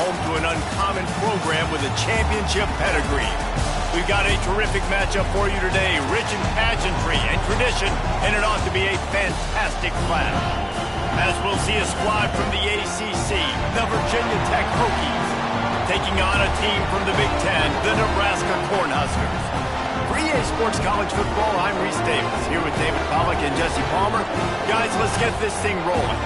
home to an uncommon program with a championship pedigree. We've got a terrific matchup for you today, rich in pageantry and tradition, and it ought to be a fantastic clash. As we'll see a squad from the ACC, the Virginia Tech Hokies, taking on a team from the Big Ten, the Nebraska Cornhuskers. For EA Sports College Football, I'm Reese Davis, here with David Pollack and Jesse Palmer. Guys, let's get this thing rolling.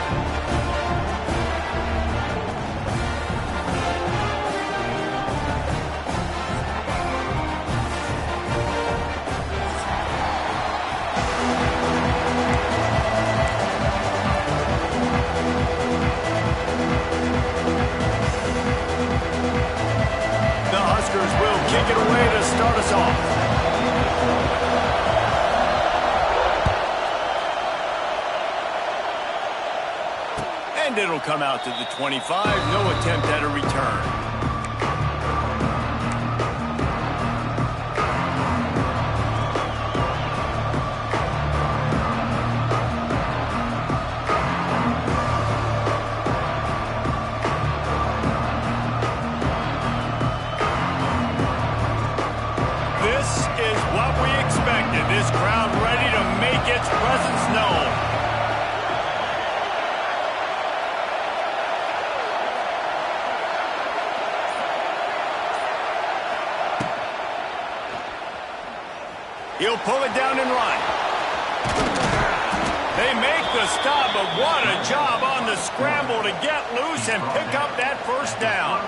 The Huskers will kick it away to start us off. And it'll come out to the 25. No attempt at a return. This is what we expected. This crowd ready to make its presence known. He'll pull it down and run. They make the stop, but what a job on the scramble to get loose and pick up that first down.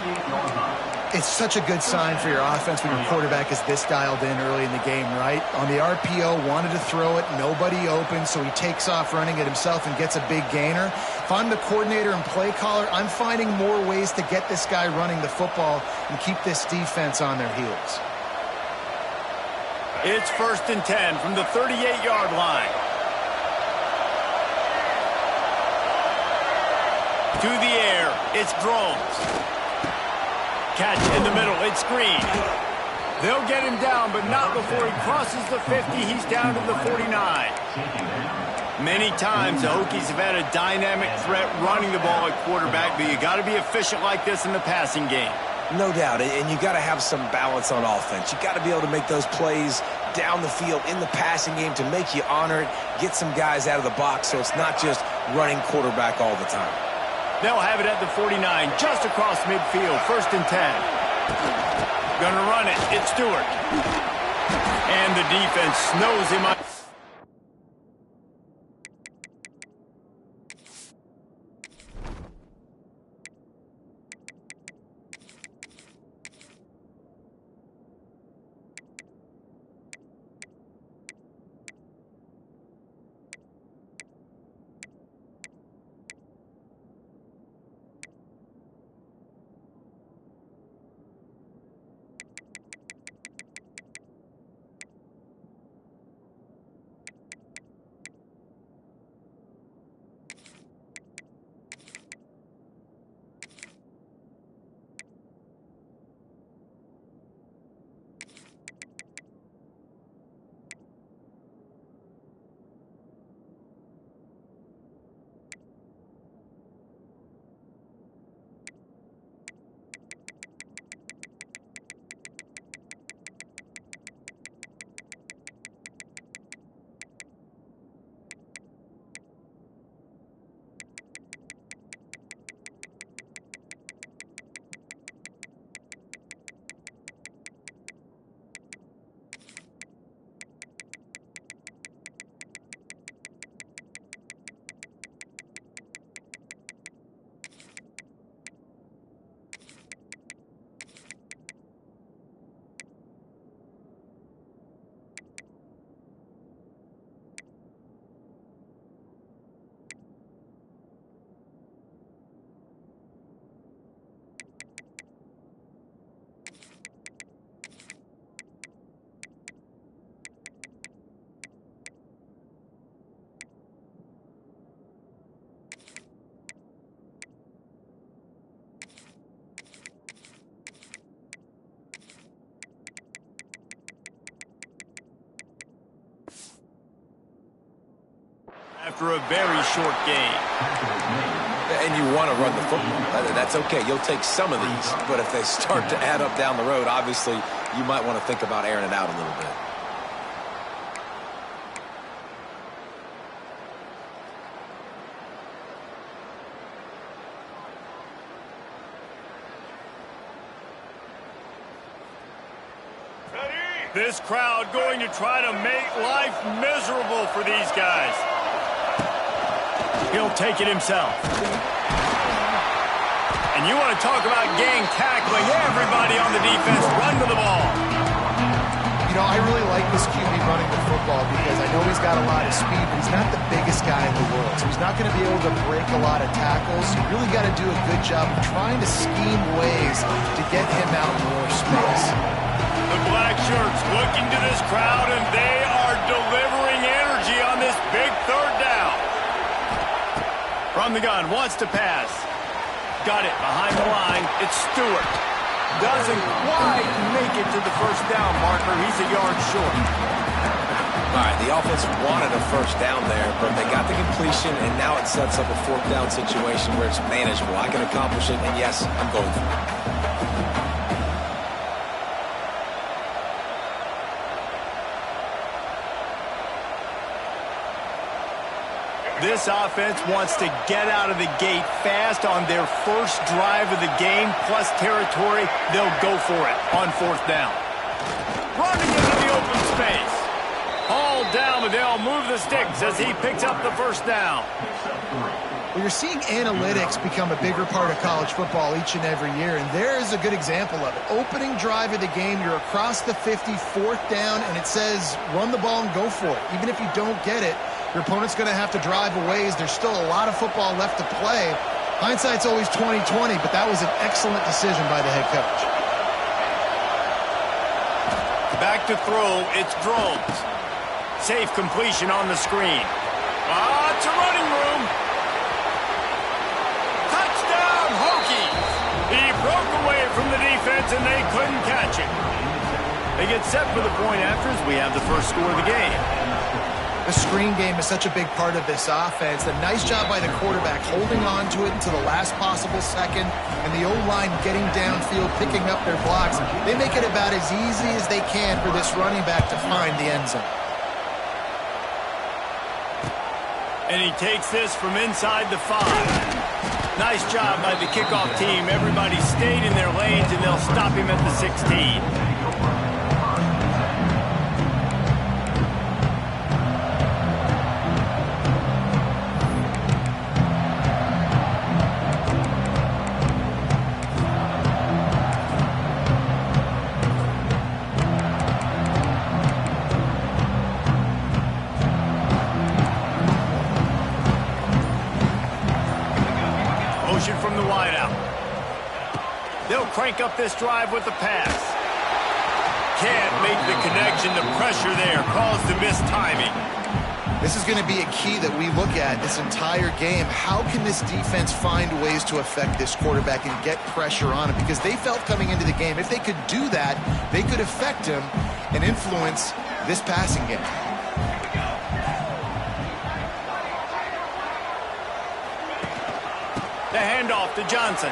It's such a good sign for your offense when your quarterback is this dialed in early in the game, right? On the RPO, wanted to throw it, nobody open, so he takes off running it himself and gets a big gainer. If I'm the coordinator and play caller, I'm finding more ways to get this guy running the football and keep this defense on their heels. It's 1st and 10 from the 38-yard line. To the air, it's Drones. Catch in the middle, it's Green. They'll get him down, but not before he crosses the 50. He's down to the 49. Many times the Hokies have had a dynamic threat running the ball at quarterback, but you got to be efficient like this in the passing game. No doubt, and you got to have some balance on offense. You got to be able to make those plays down the field in the passing game to make you honor it, get some guys out of the box so it's not just running quarterback all the time. They'll have it at the 49, just across midfield, 1st and 10. Gonna run it, it's Stewart. And the defense snows him up. after a very short game. And you want to run the football. That's okay. You'll take some of these. But if they start to add up down the road, obviously, you might want to think about airing it out a little bit. This crowd going to try to make life miserable for these guys. He'll take it himself. And you want to talk about gang tackling. Everybody on the defense run to the ball. You know, I really like this QB running the football because I know he's got a lot of speed, but he's not the biggest guy in the world. So he's not going to be able to break a lot of tackles. You really got to do a good job of trying to scheme ways to get him out more space. The black shirts looking to this crowd, and they are delivering energy on this big third down. From the gun, wants to pass. Got it behind the line. It's Stewart. Doesn't quite make it to the first down marker. He's a yard short. All right, the offense wanted a first down there, but they got the completion, and now it sets up a fourth down situation where it's manageable. I can accomplish it, and yes, I'm going for it. This offense wants to get out of the gate fast on their first drive of the game, plus territory. They'll go for it on fourth down. Running into the open space. Hauled down, but they'll move the sticks as he picks up the first down. Well, you're seeing analytics become a bigger part of college football each and every year, and there is a good example of it. Opening drive of the game, you're across the 50, fourth down, and it says run the ball and go for it. Even if you don't get it, your opponent's going to have to drive a ways. There's still a lot of football left to play. Hindsight's always 20/20, but that was an excellent decision by the head coach. Back to throw, it's Drones. Safe completion on the screen. Lots of running room. Touchdown, Hokies! He broke away from the defense, and they couldn't catch him. They get set for the point after as we have the first score of the game. The screen game is such a big part of this offense. A nice job by the quarterback holding on to it until the last possible second, and the O-line getting downfield, picking up their blocks. They make it about as easy as they can for this running back to find the end zone. And he takes this from inside the 5. Nice job by the kickoff team. Everybody stayed in their lanes, and they'll stop him at the 16. From the wideout. They'll crank up this drive with the pass. Can't make the connection. The pressure there caused the missed timing. This is going to be a key that we look at this entire game. How can this defense find ways to affect this quarterback and get pressure on him? Because they felt coming into the game, if they could do that, they could affect him and influence this passing game. The handoff to Johnson.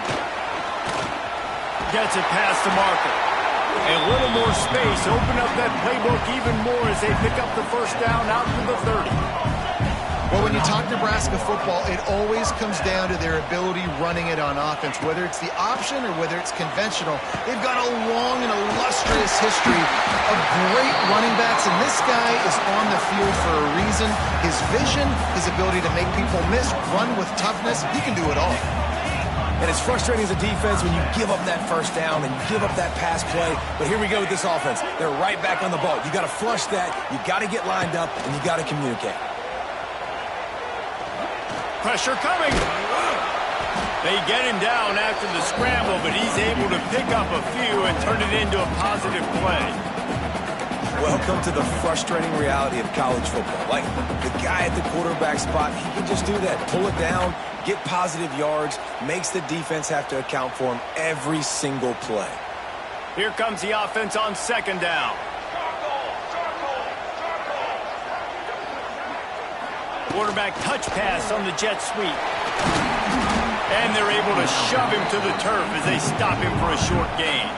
Gets it past the marker. A little more space. Open up that playbook even more as they pick up the first down out to the 30. Well, when you talk Nebraska football, it always comes down to their ability running it on offense. Whether it's the option or whether it's conventional, they've got a long and illustrious history of great running backs, and this guy is on the field for a reason. His vision, his ability to make people miss, run with toughness, he can do it all. And it's frustrating as a defense when you give up that first down and you give up that pass play. But here we go with this offense. They're right back on the ball. You got to flush that, you got to get lined up, and you got to communicate. Pressure coming. They get him down after the scramble, but he's able to pick up a few and turn it into a positive play. Welcome to the frustrating reality of college football. Like, the guy at the quarterback spot, he can just do that. Pull it down, get positive yards, makes the defense have to account for him every single play. Here comes the offense on second down. Quarterback touch pass on the jet sweep. And they're able to shove him to the turf as they stop him for a short gain.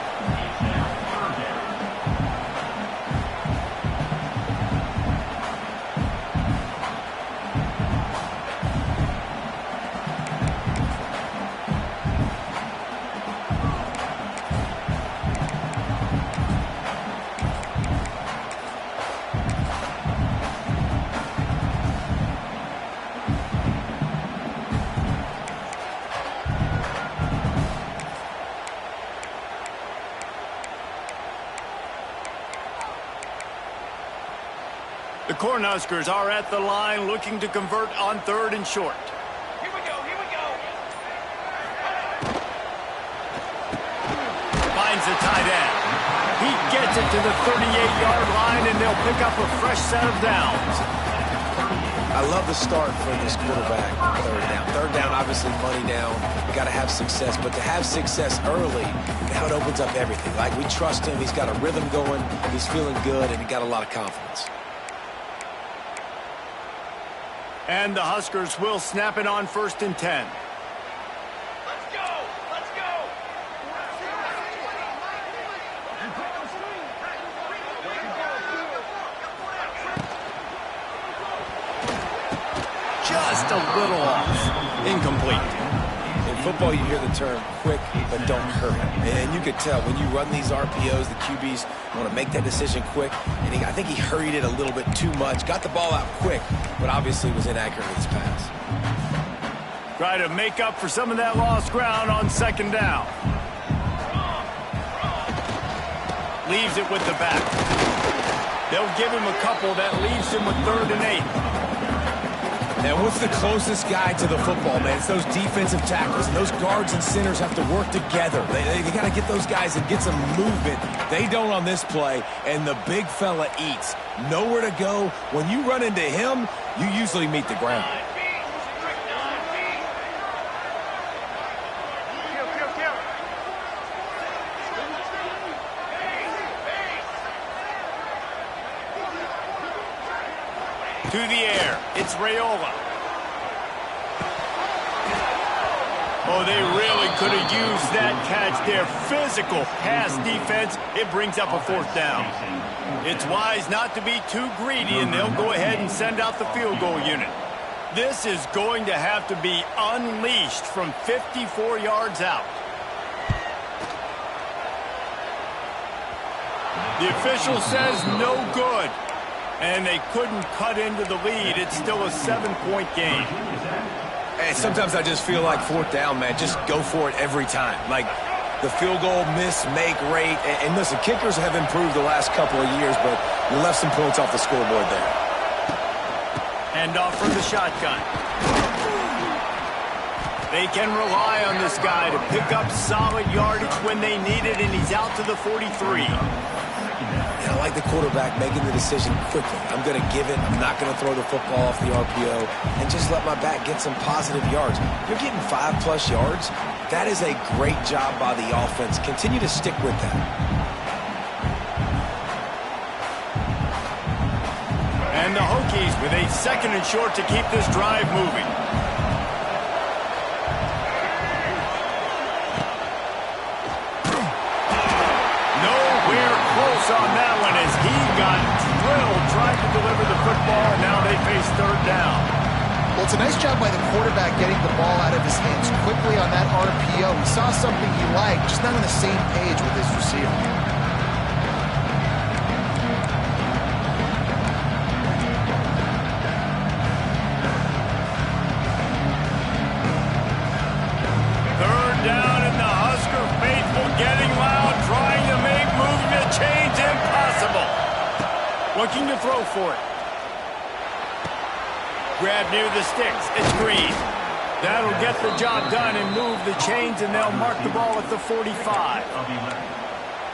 The Cornhuskers are at the line looking to convert on 3rd and short. Here we go, here we go. Finds the tight end. He gets it to the 38-yard line, and they'll pick up a fresh set of downs. I love the start for this quarterback on 3rd down. 3rd down, obviously money down. You got to have success, but to have success early, now it opens up everything. Like, we trust him. He's got a rhythm going. He's feeling good, and he got a lot of confidence. And the Huskers will snap it on 1st and 10. Let's go, let's go. Just a little off. Incomplete. In football, you hear the term quick, but don't hurry. And you could tell when you run these RPOs, the QBs want to make that decision quick. And I think he hurried it a little bit too much. Got the ball out quick, but obviously was inaccurate with his pass. Try to make up for some of that lost ground on 2nd down. Leaves it with the back. They'll give him a couple. That leaves him with 3rd and 8. And what's the closest guy to the football, man? It's those defensive tackles, and those guards and centers have to work together. They got to get those guys and get some movement. They don't on this play, and the big fella eats. Nowhere to go. When you run into him, you usually meet the ground. To the air, it's Raiola. Oh, they really could have used that catch there. Physical pass defense. It brings up a 4th down. It's wise not to be too greedy, and they'll go ahead and send out the field goal unit. This is going to have to be unleashed from 54 yards out. The official says no good. And they couldn't cut into the lead. It's still a 7-point game. And sometimes I just feel like 4th down, man. Just go for it every time. Like the field goal miss-make rate. And listen, kickers have improved the last couple of years, but you left some points off the scoreboard there. Hand off from the shotgun. They can rely on this guy to pick up solid yardage when they need it, and he's out to the 43. I like the quarterback making the decision quickly. I'm going to give it. I'm not going to throw the football off the RPO and just let my back get some positive yards. You're getting 5+ yards. That is a great job by the offense. Continue to stick with that. And the Hokies with a 2nd and short to keep this drive moving. On that one as he got drilled trying to deliver the football, and now they face 3rd down. Well, it's a nice job by the quarterback getting the ball out of his hands quickly on that RPO. He saw something he liked, just not on the same page with his receiver. Third down, and the Husker faithful getting loud, trying to make movement change impossible. Looking to throw for it. Grab near the sticks. It's Green. That'll get the job done and move the chains, and they'll mark the ball at the 45.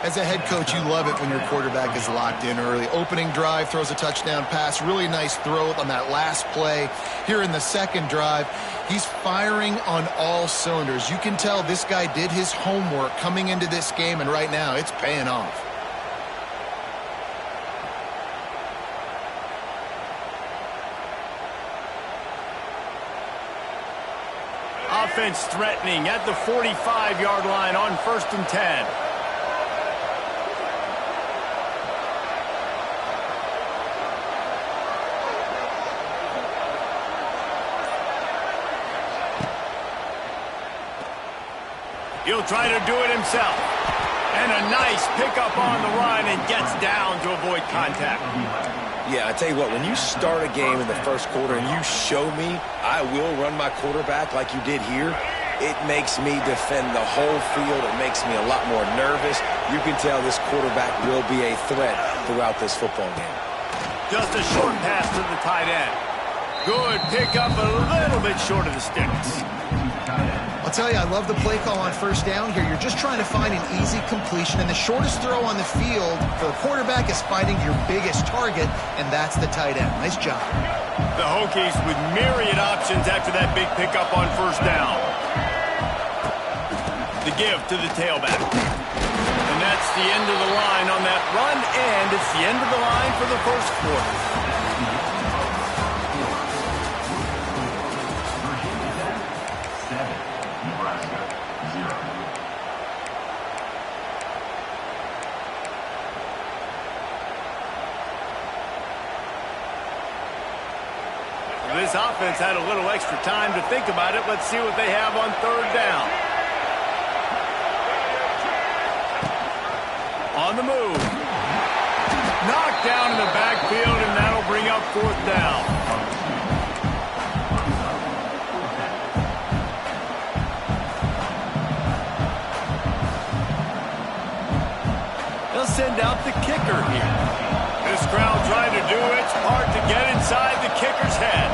As a head coach, you love it when your quarterback is locked in early. Opening drive, throws a touchdown pass. Really nice throw on that last play. Here in the 2nd drive, he's firing on all cylinders. You can tell this guy did his homework coming into this game, and right now it's paying off. defense threatening at the 45-yard line on 1st and 10. He'll try to do it himself. And a nice pickup on the run and gets down to avoid contact. Yeah, I tell you what, when you start a game in the first quarter and you show me I will run my quarterback like you did here, it makes me defend the whole field. It makes me a lot more nervous. You can tell this quarterback will be a threat throughout this football game. Just a short pass to the tight end. Good pickup, a little bit short of the sticks. I'll tell you, I love the play call on 1st down here. You're just trying to find an easy completion, and the shortest throw on the field for the quarterback is finding your biggest target, and that's the tight end. Nice job. The Hokies with myriad options after that big pickup on 1st down. The give to the tailback. And that's the end of the line on that run, and it's the end of the line for the first quarter. This offense had a little extra time to think about it. Let's see what they have on 3rd down. On the move. Knocked down in the backfield, and that'll bring up 4th down. They'll send out the kicker here. This crowd trying to do its part to get inside the kicker's head.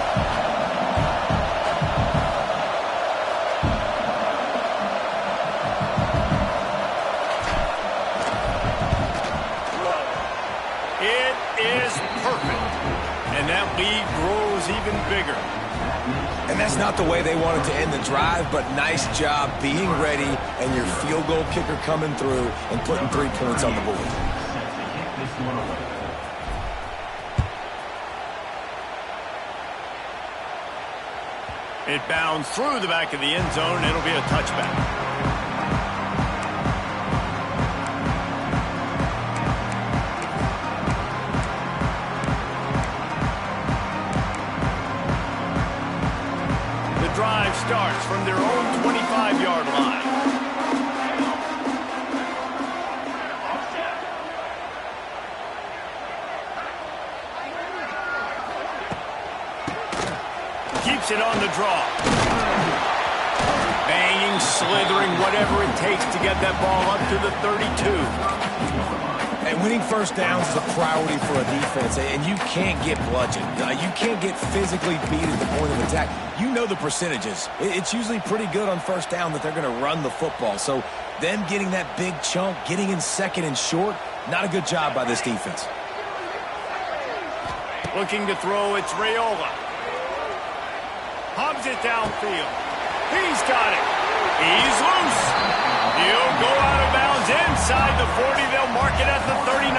It is perfect. And that lead grows even bigger. And that's not the way they wanted to end the drive, but nice job being ready and your field goal kicker coming through and putting 3 points on the board. It bounds through the back of the end zone, and it'll be a touchback. The drive starts from their own 25-yard line. Keeps it on the draw. Banging, slithering, whatever it takes to get that ball up to the 32. And winning 1st downs is a priority for a defense, and you can't get bludgeoned. You can't get physically beat at the point of attack. You know the percentages. It's usually pretty good on 1st down that they're going to run the football. So them getting that big chunk, getting in 2nd and short, not a good job by this defense. Looking to throw, it's Raiola. Hubs it downfield. He's got it. He's loose. He'll go out of bounds inside the 40. They'll mark it at the 39.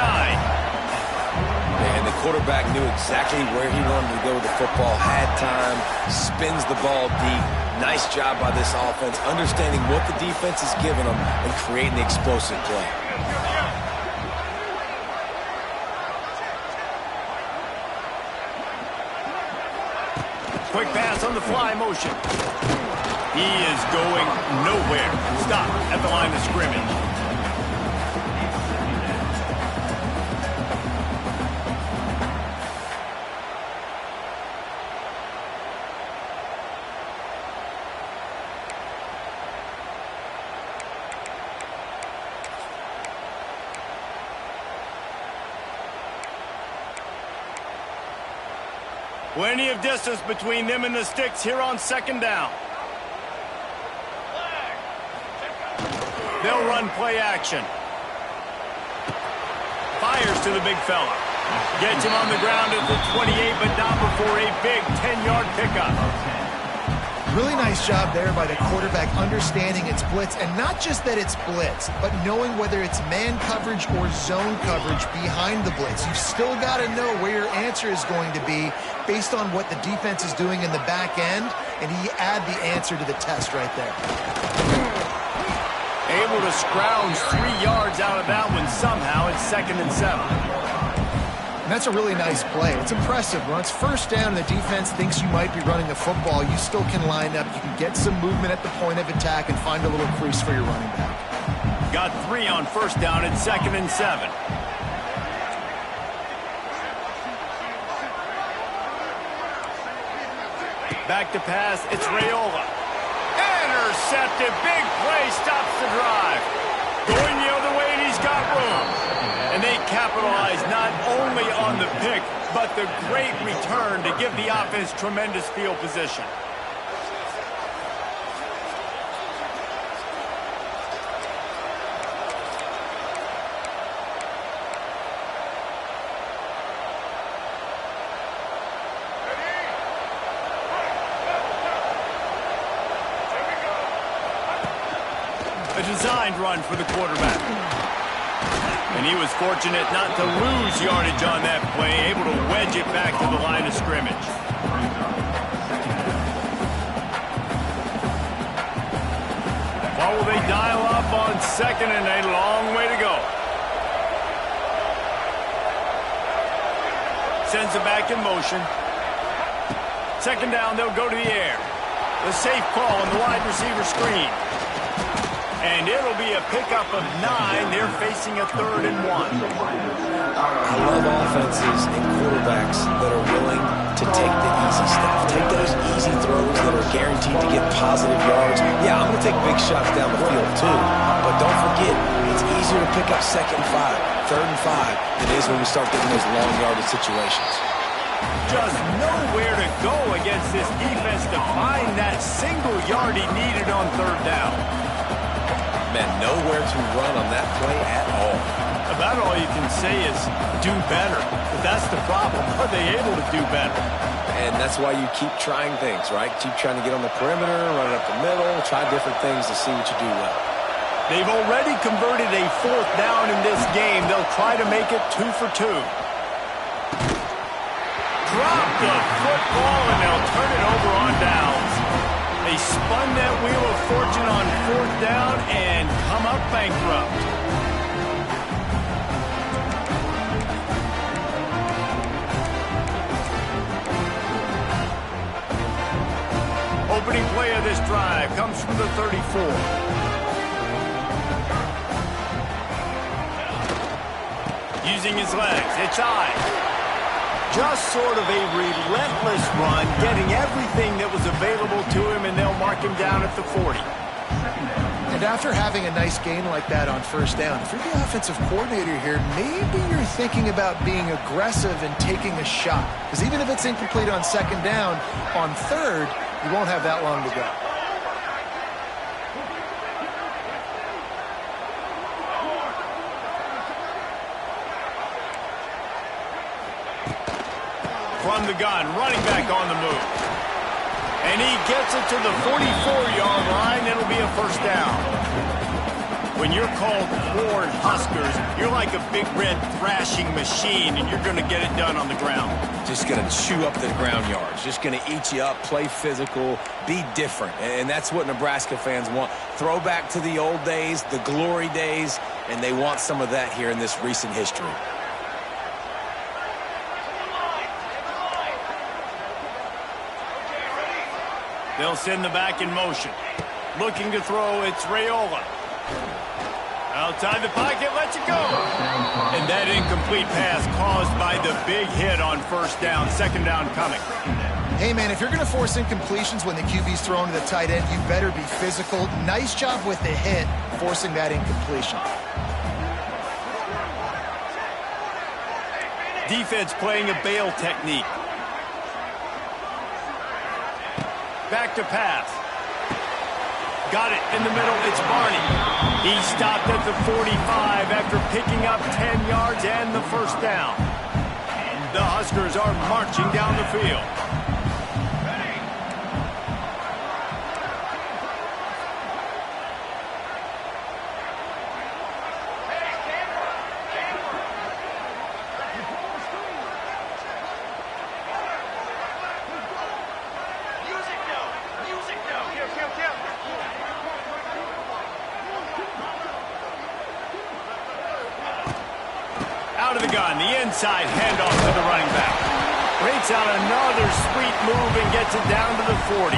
And the quarterback knew exactly where he wanted to go with the football, had time, spins the ball deep. Nice job by this offense, understanding what the defense is giving them and creating the explosive play. Quick pass on the fly motion. He is going nowhere. Stop at the line of scrimmage. Plenty of distance between them and the sticks here on 2nd down. They'll run play action. Fires to the big fella. Gets him on the ground at the 28, but not before a big 10-yard pickup. Really nice job there by the quarterback understanding it's blitz, and not just that it's blitz, but knowing whether it's man coverage or zone coverage behind the blitz. You've still got to know where your answer is going to be based on what the defense is doing in the back end, and he had the answer to the test right there. Able to scrounge 3 yards out of that one somehow. It's 2nd and 7. And that's a really nice play. It's impressive. When it's first down and the defense thinks you might be running the football, you still can line up. You can get some movement at the point of attack and find a little crease for your running back. Got 3 on first down at 2nd and 7. Back to pass. It's Raiola. Intercepted. Big play. Stops the drive. Going the other way, and he's got room. And they capitalize not only on the pick, but the great return to give the offense tremendous field position. A designed run for the quarterback. And he was fortunate not to lose yardage on that play, able to wedge it back to the line of scrimmage. Well, will they dial up on 2nd and a long way to go? Sends it back in motion. 2nd down, they'll go to the air. The safe call on the wide receiver screen. And it'll be a pickup of 9. They're facing a 3rd and 1. I love offenses and quarterbacks that are willing to take the easy stuff. Take those easy throws that are guaranteed to get positive yards. Yeah, I'm going to take big shots down the field too. But don't forget, it's easier to pick up 2nd and 5, 3rd and 5 than it is when we start getting those long yardage situations. Just nowhere to go against this defense to find that single yard he needed on 3rd down. Man, nowhere to run on that play at all. About all you can say is do better. But that's the problem. Are they able to do better? And that's why you keep trying things, right? Keep trying to get on the perimeter, run it up the middle, try different things to see what you do well. They've already converted a 4th down in this game. They'll try to make it 2 for 2. Drop the football, and they'll turn it over on downs. They spun that wheel of fortune on 4th down and come up bankrupt. Opening play of this drive comes from the 34. Using his legs, it's I. Just sort of a relentless run, getting everything that was available to him, and they'll mark him down at the 40. And after having a nice gain like that on 1st down, if you're the offensive coordinator here, maybe you're thinking about being aggressive and taking a shot. Because even if it's incomplete on 2nd down, on 3rd, you won't have that long to go. From the gun, running back on the move. And he gets it to the 44-yard line. It'll be a 1st down. When you're called Corn Huskers, you're like a big red thrashing machine, and you're going to get it done on the ground. Just going to chew up the ground yards. Just going to eat you up, play physical, be different. And that's what Nebraska fans want. Throw back to the old days, the glory days, and they want some of that here in this recent history. They'll send the back in motion. Looking to throw, it's Raiola. Outside the pocket, lets it go. And that incomplete pass caused by the big hit on 1st down. 2nd down coming. Hey, man, if you're going to force incompletions when the QB's thrown to the tight end, you better be physical. Nice job with the hit, forcing that incompletion. Defense playing a bail technique. Back to pass. Got it in the middle. It's Barney. He stopped at the 45 after picking up 10 yards and the 1st down. The Huskers are marching down the field. out of the gun. The inside handoff to the running back. Rates out another sweet move and gets it down to the 40.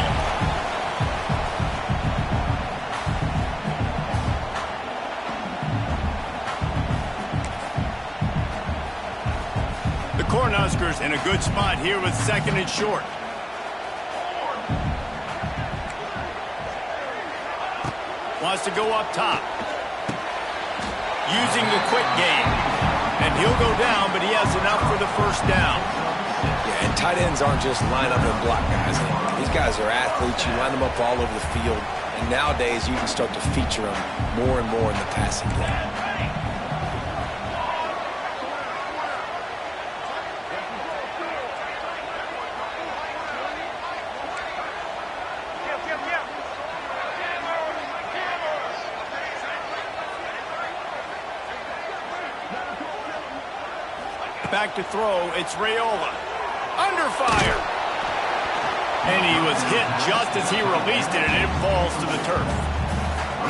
The Cornhuskers in a good spot here with 2nd and short. Wants to go up top. Using the quick game. And he'll go down, but he has enough for the first down. Yeah, and tight ends aren't just line up and block guys anymore. These guys are athletes. You line them up all over the field. And nowadays, you can start to feature them more and more in the passing game. Back to throw, it's Raiola. Under fire. And he was hit just as he released it, and it falls to the turf.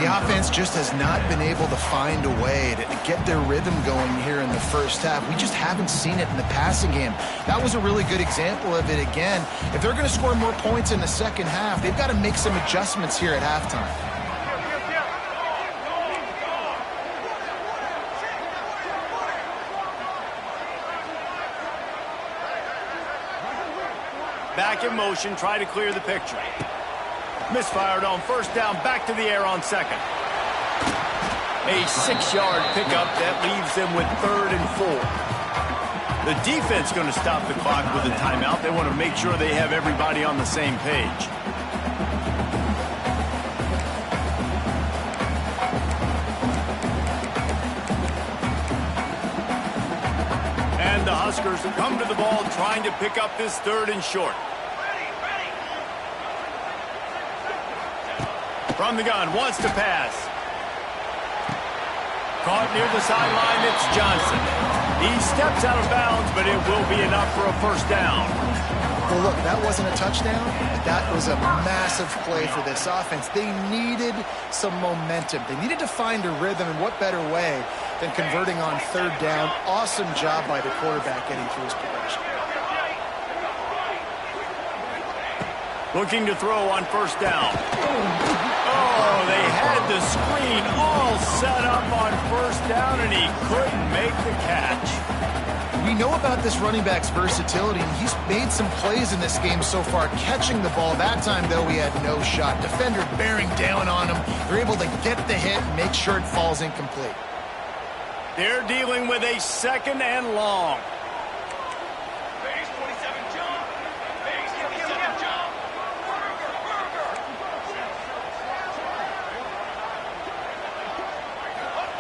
The offense just has not been able to find a way to get their rhythm going here in the first half. We just haven't seen it in the passing game. That was a really good example of it again. If they're going to score more points in the second half, they've got to make some adjustments here at halftime. Back in motion, try to clear the picture. Misfired on first down, back to the air on 2nd. A 6-yard pickup that leaves them with 3rd and 4. The defense going to stop the clock with a timeout. They want to make sure they have everybody on the same page. And the Huskers come to the ball trying to pick up this 3rd and short. From the gun, wants to pass. Caught near the sideline, it's Johnson. He steps out of bounds, but it will be enough for a first down. Well, look, that wasn't a touchdown. That was a massive play for this offense. They needed some momentum. They needed to find a rhythm, and what better way than converting on 3rd down. Awesome job by the quarterback getting through his progression. Looking to throw on first down. Oh, they had the screen all set up on first down, and he couldn't make the catch. We know about this running back's versatility, and he's made some plays in this game so far, catching the ball. That time, though, he had no shot. Defender bearing down on him. They're able to get the hit and make sure it falls incomplete. They're dealing with a 2nd and long. Base 27 jump. Base 27 jump.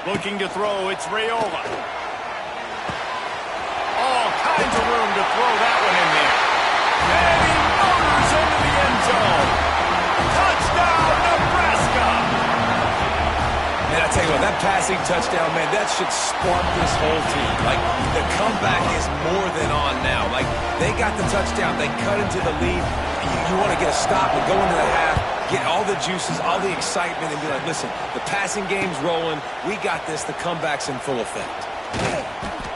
Looking to throw, it's Raiola. All kinds of room to throw that one in there. And he motors into the end zone. Touchdown, Nebraska! And I tell you what, that passing touchdown, man, that should spark this whole team. Like, the comeback is more than on now. Like, they got the touchdown. They cut into the lead. You want to get a stop and go into the half, get all the juices, all the excitement, and be like, listen, the passing game's rolling. We got this. The comeback's in full effect.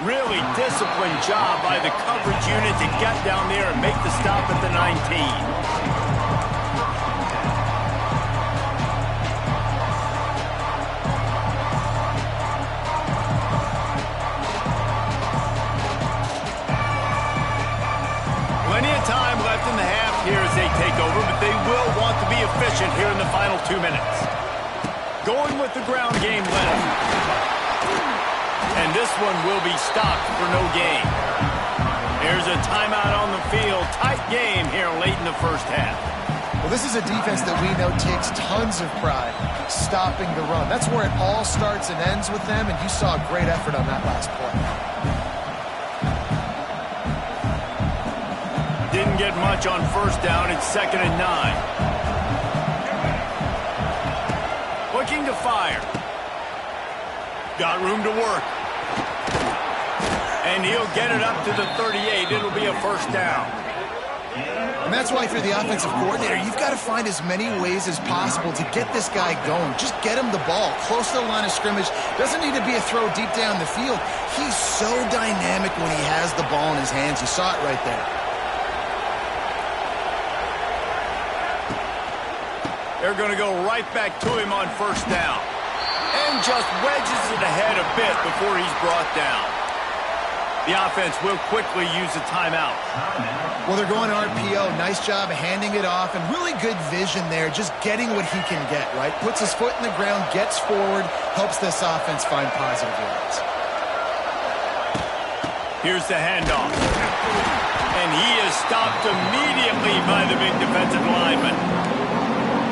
Really disciplined job by the coverage unit to get down there and make the stop at the 19. Plenty of time left in the half here as they take over, but they will want to be efficient here in the final 2 minutes. Going with the ground game left. And this one will be stopped for no gain. There's a timeout on the field. Tight game here late in the first half. Well, this is a defense that we know takes tons of pride stopping the run. That's where it all starts and ends with them, and you saw a great effort on that last play. Didn't get much on first down. It's 2nd and 9. Looking to fire. Got room to work. And he'll get it up to the 38. It'll be a first down. And that's why if you're the offensive coordinator, you've got to find as many ways as possible to get this guy going. Just get him the ball close to the line of scrimmage. Doesn't need to be a throw deep down the field. He's so dynamic when he has the ball in his hands. You saw it right there. They're going to go right back to him on first down. And just wedges it ahead a bit before he's brought down. The offense will quickly use a timeout. Well, they're going RPO. Nice job handing it off, and really good vision there, just getting what he can get, right? Puts his foot in the ground, gets forward, helps this offense find positive yards. Here's the handoff. And he is stopped immediately by the big defensive lineman.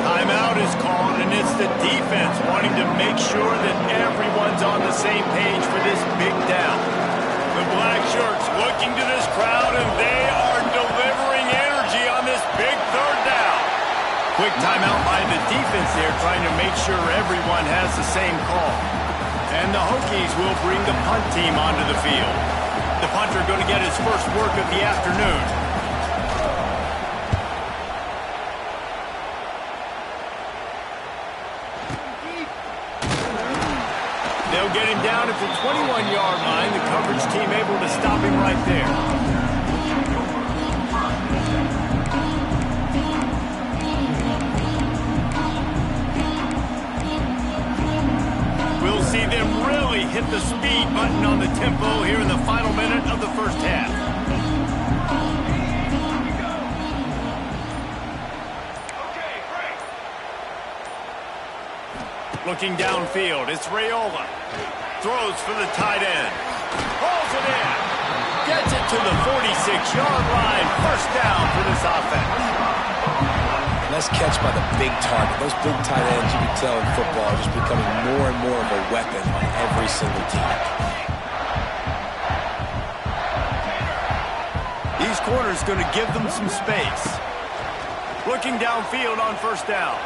Timeout is called, and it's the defense wanting to make sure that everyone's on the same page for this big down. The black shirts looking to this crowd, and they are delivering energy on this big third down. Quick timeout by the defense there, trying to make sure everyone has the same call. And the Hokies will bring the punt team onto the field. The punter going to get his first work of the afternoon. They'll get him down at the 21-yard line. The coverage team able to stop him right there. We'll see them really hit the speed button on the tempo here in the final minute of the first half. Looking downfield, it's Raiola. Throws for the tight end. Pulls it in. Gets it to the 46-yard line. First down for this offense. Nice catch by the big target. Those big tight ends, you can tell in football, are just becoming more and more of a weapon on every single team. These corners going to give them some space. Looking downfield on first down.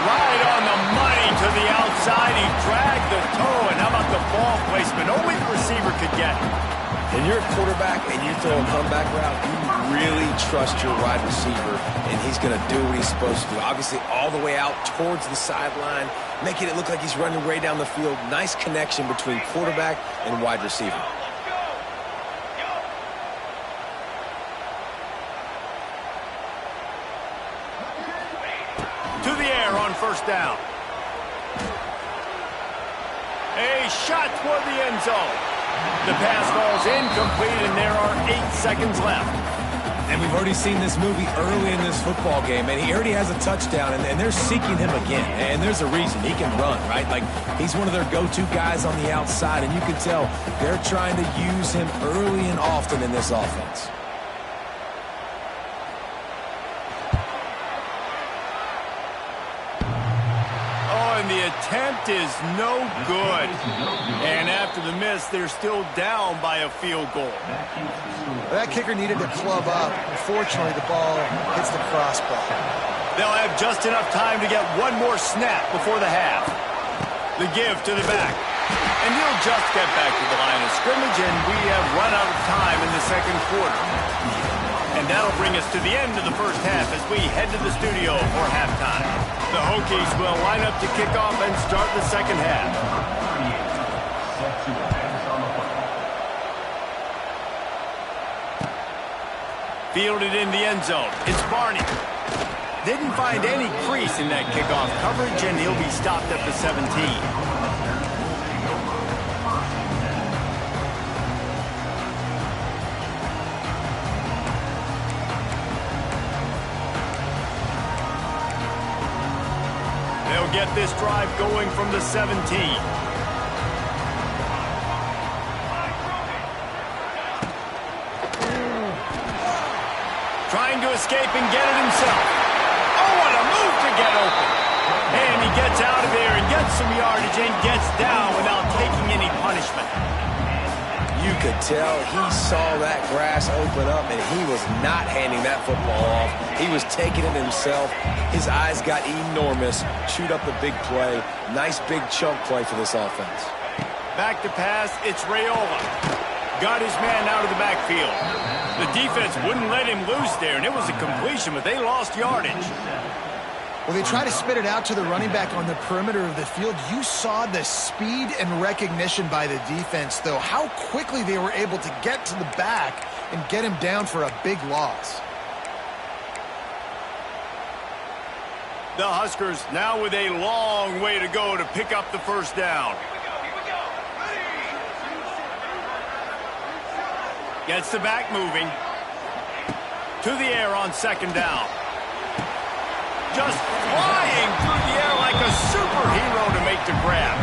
Right on the money to the outside. He dragged the toe, and how about the ball placement? Only the receiver could get it. When you're a quarterback and you throw a comeback route, you really trust your wide receiver, and he's going to do what he's supposed to do. Obviously, all the way out towards the sideline, making it look like he's running way down the field. Nice connection between quarterback and wide receiver. First down. A shot toward the end zone. The pass falls incomplete, and there are 8 seconds left. And we've already seen this movie early in this football game, and he already has a touchdown, and they're seeking him again. And there's a reason. He can run, right? Like, he's one of their go-to guys on the outside, and you can tell they're trying to use him early and often in this offense. The attempt is no good. And after the miss, they're still down by a field goal. That kicker needed to club up. Unfortunately, the ball hits the crossbar. They'll have just enough time to get one more snap before the half. The give to the back. And he'll just get back to the line of scrimmage, and we have run out of time in the second quarter. And that'll bring us to the end of the first half as we head to the studio for halftime. The Hokies will line up to kick off and start the second half. Fielded in the end zone. It's Barney. Didn't find any crease in that kickoff coverage, and he'll be stopped at the 17. Get this drive going from the 17. Trying to escape and get it himself. Oh, what a move to get open. And he gets out of there and gets some yardage and gets down without taking any punishment. You could tell he saw that grass open up, and he was not handing that football off. He was taking it himself. His eyes got enormous. Chewed up the big play. Nice big chunk play for this offense. Back to pass, it's Raiola. Got his man out of the backfield. The defense wouldn't let him loose there, and it was a completion, but they lost yardage. Well, they try to spit it out to the running back on the perimeter of the field. You saw the speed and recognition by the defense, though, how quickly they were able to get to the back and get him down for a big loss. The Huskers now with a long way to go to pick up the first down. Gets the back moving. To the air on second down. Just flying through the air like a superhero to make the grab.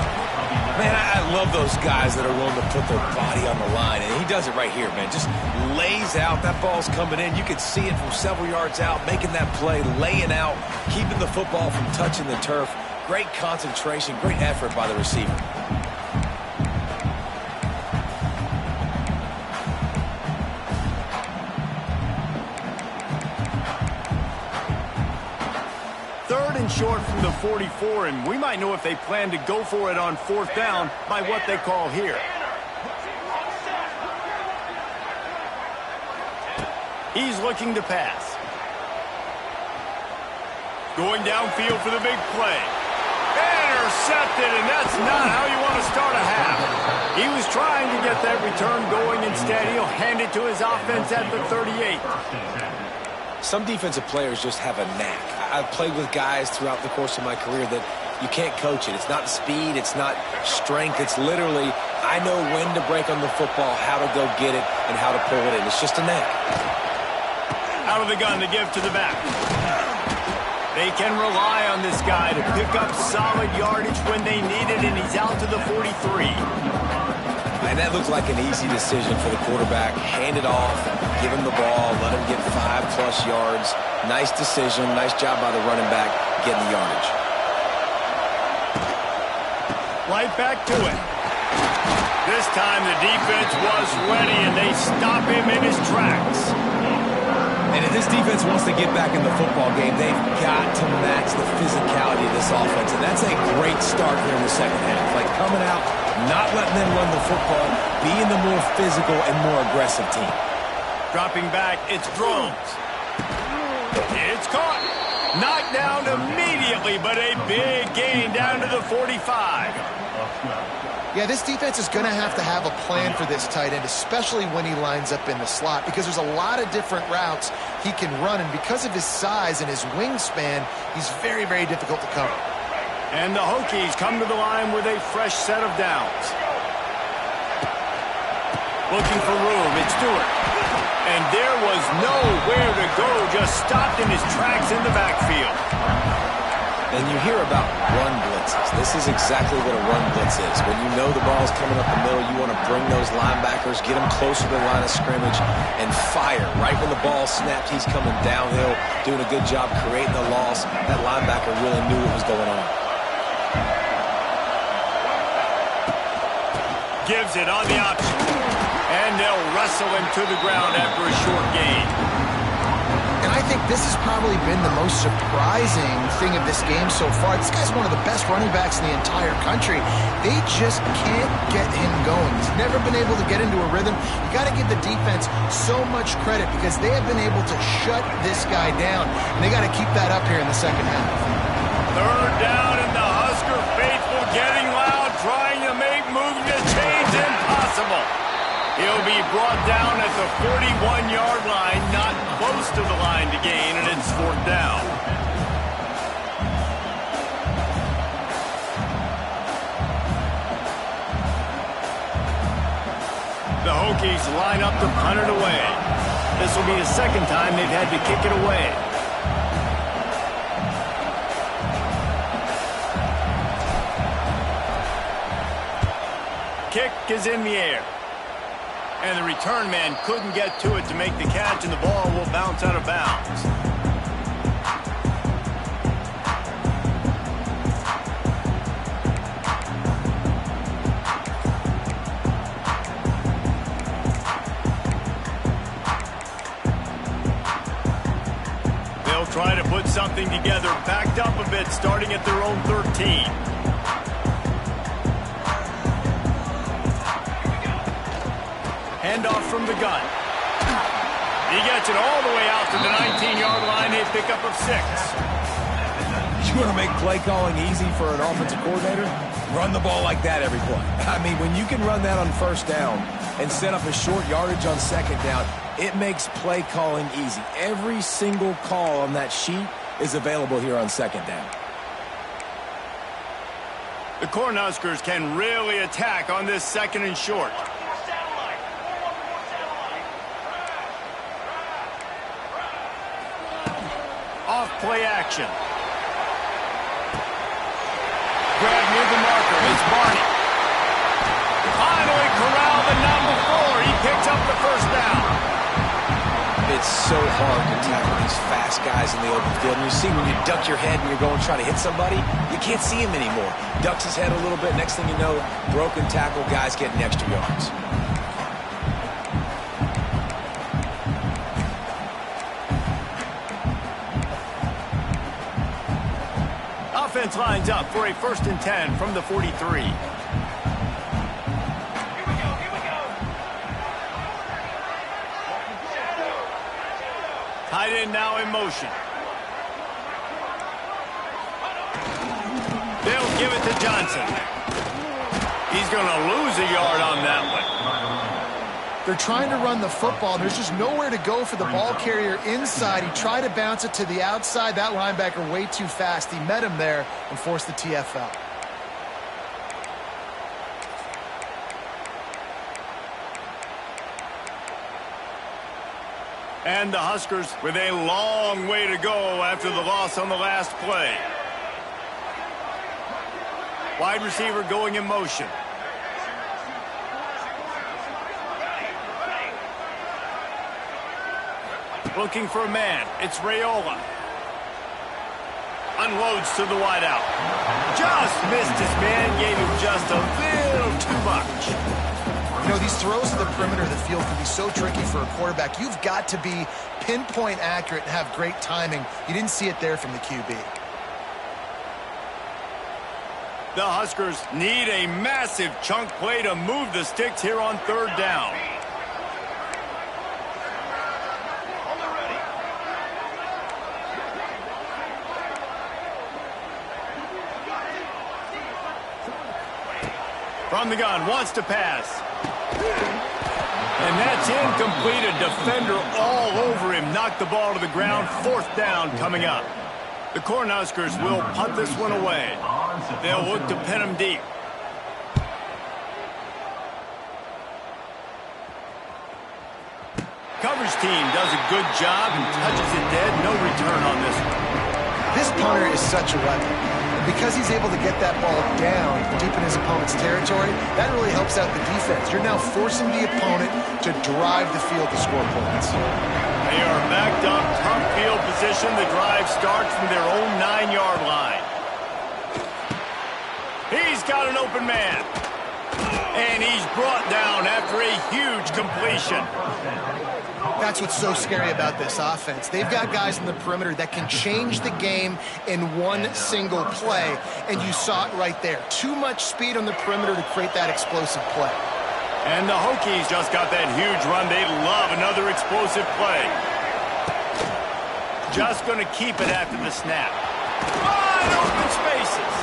Man, I love those guys that are willing to put their body on the line, and he does it right here, man. Just lays out. That ball's coming in. You can see it from several yards out, making that play, laying out, keeping the football from touching the turf. Great concentration, great effort by the receiver. Short from the 44, and we might know if they plan to go for it on fourth down by what they call here. He's looking to pass. Going downfield for the big play. Intercepted, and that's not how you want to start a half. He was trying to get that return going. Instead, he'll hand it to his offense at the 38. Some defensive players just have a knack. I've played with guys throughout the course of my career that you can't coach it. It's not speed. It's not strength. It's literally, I know when to break on the football, how to go get it, and how to pull it in. It's just a knack. Out of the gun to give to the back. They can rely on this guy to pick up solid yardage when they need it, and he's out to the 43. And that looked like an easy decision for the quarterback. Hand it off, give him the ball, let him get 5+ yards. Nice decision, nice job by the running back getting the yardage. Right back to it. This time the defense was ready, and they stop him in his tracks. And if this defense wants to get back in the football game, they've got to match the physicality of this offense. And that's a great start here in the second half. Like coming out, not letting them run the football, being the more physical and more aggressive team. Dropping back, it's Drones. It's caught. Knocked down immediately, but a big gain down to the 45. Yeah, this defense is going to have a plan for this tight end, especially when he lines up in the slot, because there's a lot of different routes he can run, and because of his size and his wingspan, he's very, very difficult to cover. And the Hokies come to the line with a fresh set of downs. Looking for room, it's Stewart. And there was nowhere to go, just stopped in his tracks in the backfield. And you hear about run blitzes. This is exactly what a run blitz is. When you know the ball's coming up the middle, you want to bring those linebackers, get them closer to the line of scrimmage, and fire. Right when the ball snapped, he's coming downhill, doing a good job creating the loss. That linebacker really knew what was going on. Gives it on the option. And they'll wrestle him to the ground after a short gain. And I think this has probably been the most surprising thing of this game so far. This guy's one of the best running backs in the entire country. They just can't get him going. He's never been able to get into a rhythm. You got to give the defense so much credit because they have been able to shut this guy down. And they got to keep that up here in the second half. Third down, and the Husker faithful getting loud, trying to make moving the chains impossible. He'll be brought down at the 41-yard line, not close to the line to gain, and it's fourth down. The Hokies line up to punt it away. This will be the second time they've had to kick it away. Kick is in the air. And the return man couldn't get to it to make the catch, and the ball will bounce out of bounds. They'll try to put something together, backed up a bit, starting at their own 13. Handoff from the gun. He gets it all the way out to the 19-yard line. A pickup of 6. You want to make play calling easy for an offensive coordinator? Run the ball like that every play. I mean, when you can run that on first down and set up a short yardage on second down, it makes play calling easy. Every single call on that sheet is available here on second down. The Cornhuskers can really attack on this second and short. Off play action. Grab near the marker. It's Barney. Finally corralled the number 4. He picks up the first down. It's so hard to tackle these fast guys in the open field. And you see when you duck your head and you're going to try to hit somebody, you can't see him anymore. Ducks his head a little bit. Next thing you know, broken tackle, guys getting extra yards. Offense lines up for a 1st and 10 from the 43. Tight end now in motion. They'll give it to Johnson. He's going to lose a yard on that one. They're trying to run the football. There's just nowhere to go for the ball carrier inside. He tried to bounce it to the outside. That linebacker way too fast. He met him there and forced the TFL. And the Huskers with a long way to go after the loss on the last play. Wide receiver going in motion. Looking for a man. It's Raiola. Unloads to the wideout. Just missed his man. Gave him just a little too much. You know, these throws to the perimeter of the field can be so tricky for a quarterback. You've got to be pinpoint accurate and have great timing. You didn't see it there from the QB. The Huskers need a massive chunk play to move the sticks here on 3rd down. From the gun, wants to pass. And that's incomplete. A defender all over him. Knocked the ball to the ground. 4th down coming up. The Cornhuskers will punt this one away. They'll look to pin him deep. Coverage team does a good job and touches it dead. No return on this one. This punter is such a weapon. Because he's able to get that ball down deep in his opponent's territory, that really helps out the defense. You're now forcing the opponent to drive the field to score points. They are backed up, tough field position. The drive starts from their own 9-yard line. He's got an open man. And he's brought down after a huge completion. That's what's so scary about this offense. They've got guys in the perimeter that can change the game in one single play, and you saw it right there. Too much speed on the perimeter to create that explosive play. And the Hokies just got that huge run. They love another explosive play. Just going to keep it after the snap. Wide open spaces.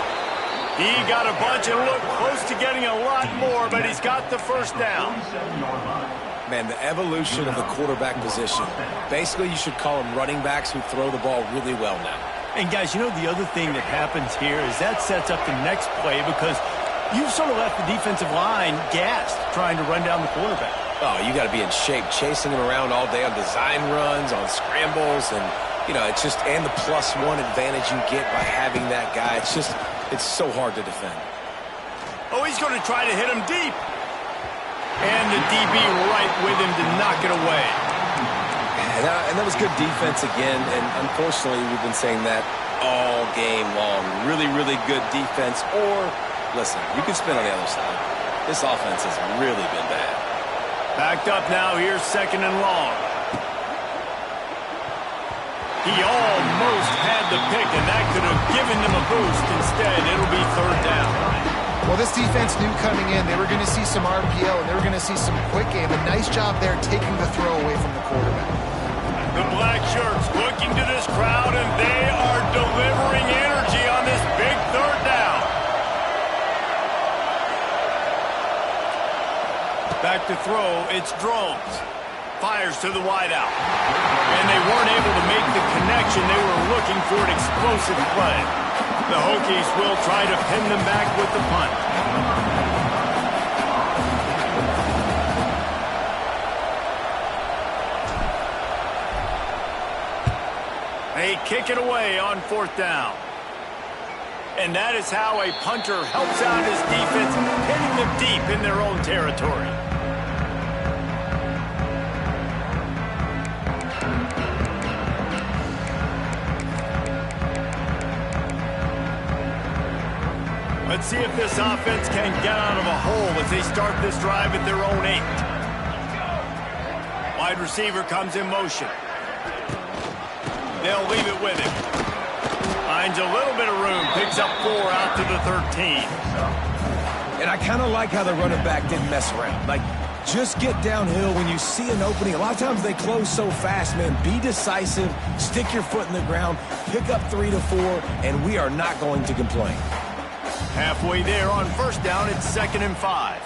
He got a bunch and looked close to getting a lot more, but he's got the 1st down. Man, the evolution of the quarterback position. Basically, you should call them running backs who throw the ball really well now. And guys, you know the other thing that happens here is that sets up the next play because you've sort of left the defensive line gassed trying to run down the quarterback. Oh, you got to be in shape, chasing him around all day on design runs, on scrambles, and, you know, it's just, and the +1 advantage you get by having that guy. It's just, it's so hard to defend. Oh, he's going to try to hit him deep. And the DB right with him to knock it away. And that was good defense again, and unfortunately we've been saying that all game long. Really, really good defense, or, listen, you can spin on the other side. This offense has really been bad. Backed up now, here's 2nd and long. He almost had the pick, and that could have given them a boost. Instead, it'll be 3rd down. Well, this defense knew coming in they were going to see some RPO and they were going to see some quick game. A nice job there taking the throw away from the quarterback. The black shirts looking to this crowd, and they are delivering energy on this big third down. Back to throw, it's Drones. Fires to the wideout. And they weren't able to make the connection. They were looking for an explosive play. The Hokies will try to pin them back with the punt. They kick it away on 4th down. And that is how a punter helps out his defense, hitting them deep in their own territory. Let's see if this offense can get out of a hole as they start this drive at their own 8. Wide receiver comes in motion. They'll leave it with him. Finds a little bit of room, picks up 4 out to the 13. And I kind of like how the running back didn't mess around. Like, just get downhill when you see an opening. A lot of times they close so fast, man. Be decisive, stick your foot in the ground, pick up 3 to 4, and we are not going to complain. Halfway there on 1st down, it's 2nd and 5.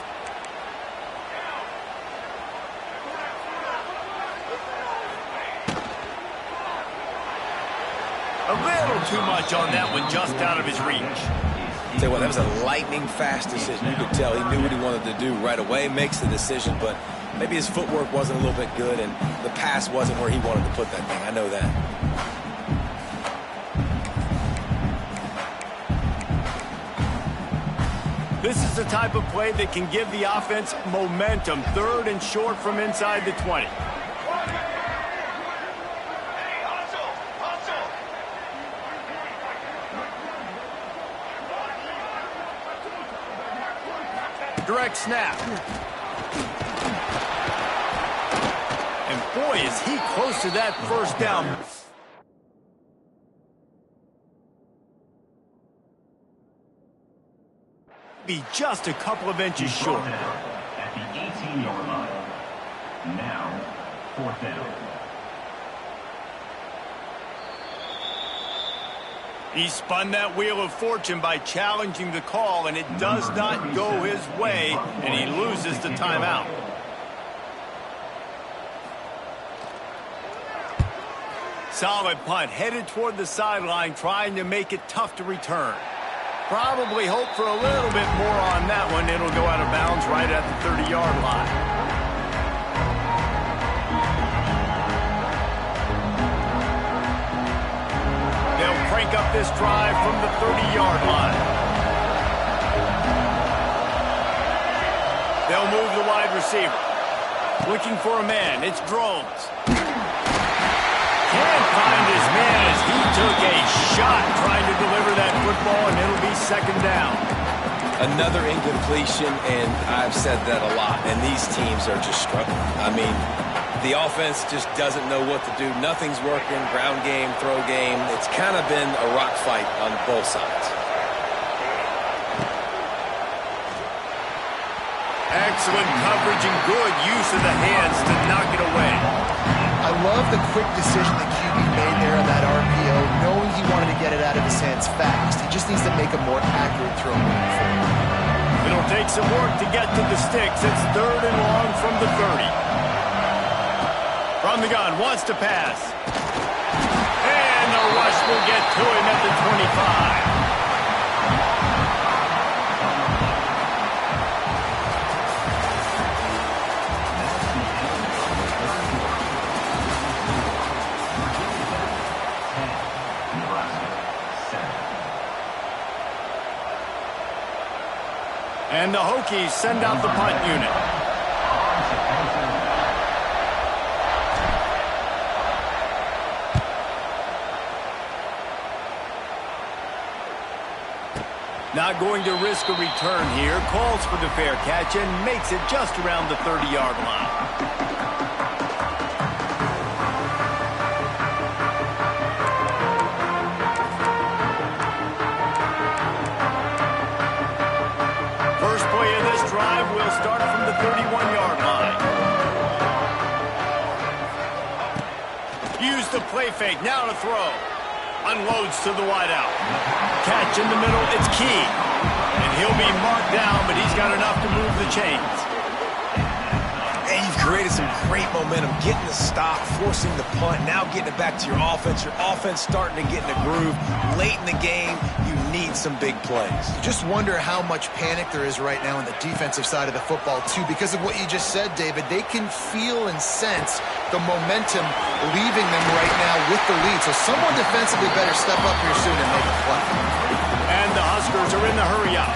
A little too much on that one, just out of his reach. Tell you what, that was a lightning fast decision. You could tell he knew what he wanted to do right away, makes the decision, but maybe his footwork wasn't a little bit good and the pass wasn't where he wanted to put that thing. I know that. This is the type of play that can give the offense momentum. 3rd and short from inside the 20. Direct snap. And boy, is he close to that 1st down. Be just a couple of inches short. At the 18-yard line. Now, 4th down. He spun that wheel of fortune by challenging the call, and it does not go his way, and he loses the timeout. Solid punt, headed toward the sideline, trying to make it tough to return. Probably hope for a little bit more on that one. It'll go out of bounds right at the 30-yard line. They'll crank up this drive from the 30-yard line. They'll move the wide receiver. Looking for a man. It's Drones. Can't find his man as he took a shot trying to deliver that football, and it'll be 2nd down. Another incompletion, and I've said that a lot, and these teams are just struggling. I mean, the offense just doesn't know what to do. Nothing's working, ground game, throw game. It's kind of been a rock fight on both sides. Excellent coverage and good use of the hands to knock it away. I love the quick decision that QB made there on that RPO, knowing he wanted to get it out of his hands fast. He just needs to make a more accurate throw moving forward. It'll take some work to get to the sticks. It's 3rd and long from the 30. From the gun, wants to pass. And the rush will get to him at the 25. And the Hokies send out the punt unit. Not going to risk a return here. Calls for the fair catch and makes it just around the 30-yard line. Will start from the 31-yard line. play fake. Now to throw. Unloads to the wideout. Catch in the middle. It's key. And he'll be marked down, but he's got enough to move the chains. And you've created some great momentum, getting the stop, forcing the punt, now getting it back to your offense. Your offense starting to get in a groove. Late in the game, you need some big plays. You just wonder how much panic there is right now on the defensive side of the football, too, because of what you just said, David. They can feel and sense the momentum leaving them right now with the lead. So someone defensively better step up here soon and make a play. And the Huskers are in the hurry-up.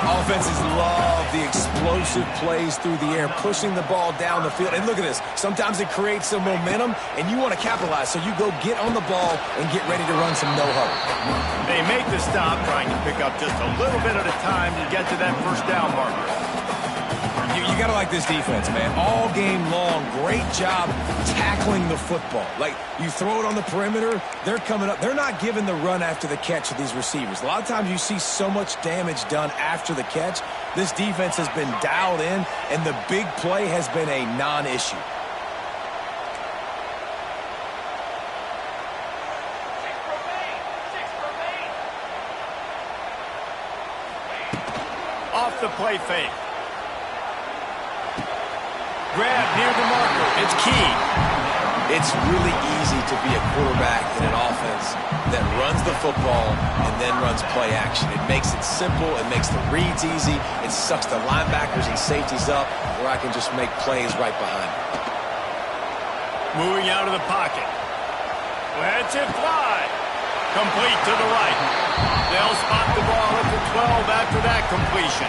Offenses love the explosive plays through the air, pushing the ball down the field. And look at this. Sometimes it creates some momentum, and you want to capitalize. So you go get on the ball and get ready to run some no-huddle. They make the stop, trying to pick up just a little bit at a time to get to that first down marker. You got to like this defense, man. All game long, great job tackling the football. Like, you throw it on the perimeter, they're coming up. They're not giving the run after the catch to these receivers. A lot of times you see so much damage done after the catch. This defense has been dialed in, and the big play has been a non-issue. Off the play fake. Grab near the marker. It's key. It's really easy to be a quarterback in an offense that runs the football and then runs play action. It makes it simple. It makes the reads easy. It sucks the linebackers and safeties up where I can just make plays right behind it. Moving out of the pocket. Lets it fly. Complete to the right. They'll spot the ball at the 12 after that completion.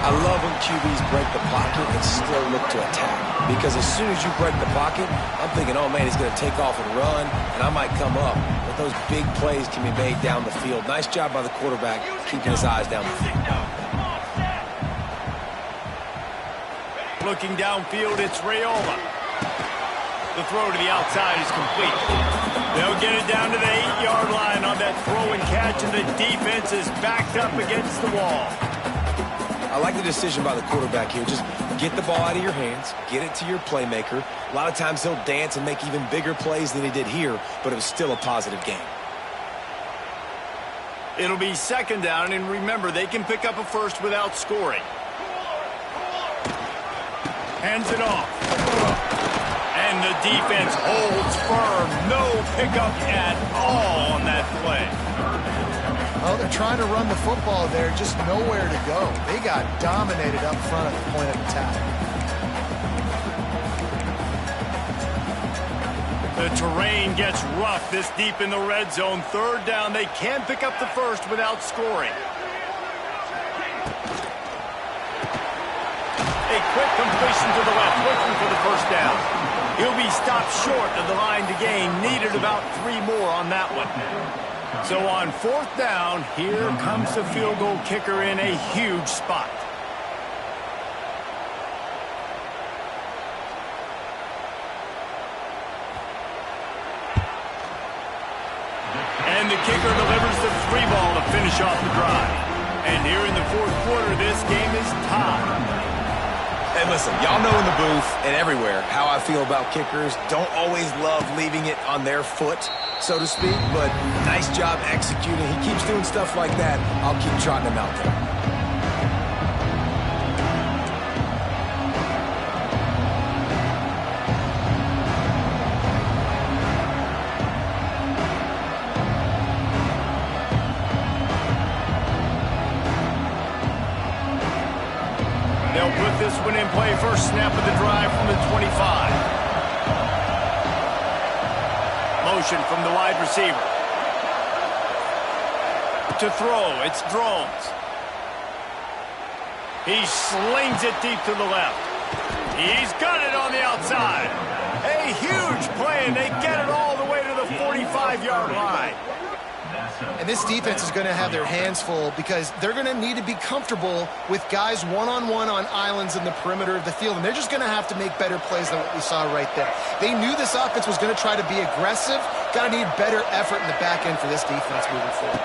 I love when QBs break the pocket and still look to attack. Because as soon as you break the pocket, I'm thinking, oh, man, he's going to take off and run, and I might come up. But those big plays can be made down the field. Nice job by the quarterback keeping his eyes down the field. Looking downfield, it's Raiola. The throw to the outside is complete. They'll get it down to the 8-yard line on that throw and catch, and the defense is backed up against the wall. I like the decision by the quarterback here. Just get the ball out of your hands, get it to your playmaker. A lot of times he'll dance and make even bigger plays than he did here, but it was still a positive game. It'll be second down, and remember, they can pick up a first without scoring. Hands it off. And the defense holds firm. No pickup at all on that play. Well, they're trying to run the football there, just nowhere to go. They got dominated up front at the point of attack. The terrain gets rough this deep in the red zone. Third down, they can pick up the first without scoring. A quick completion to the left, looking for the first down. He'll be stopped short of the line to gain. Needed about 3 more on that one. So on fourth down, here comes the field goal kicker in a huge spot. And the kicker delivers the 3 ball to finish off the drive. And here in the fourth quarter, this game is tied. And listen, y'all know in the booth and everywhere how I feel about kickers. Don't always love leaving it on their foot, so to speak, but nice job executing. He keeps doing stuff like that. I'll keep trotting him out there. They'll put this one in play. First snap of the drive from the 25. Motion from the wide receiver. To throw, it's Drones. He slings it deep to the left. He's got it on the outside. A huge play, and they get it all the way to the 45-yard line. And this defense is going to have their hands full because they're going to need to be comfortable with guys one-on-one on islands in the perimeter of the field. And they're just going to have to make better plays than what we saw right there. They knew this offense was going to try to be aggressive. Got to need better effort in the back end for this defense moving forward.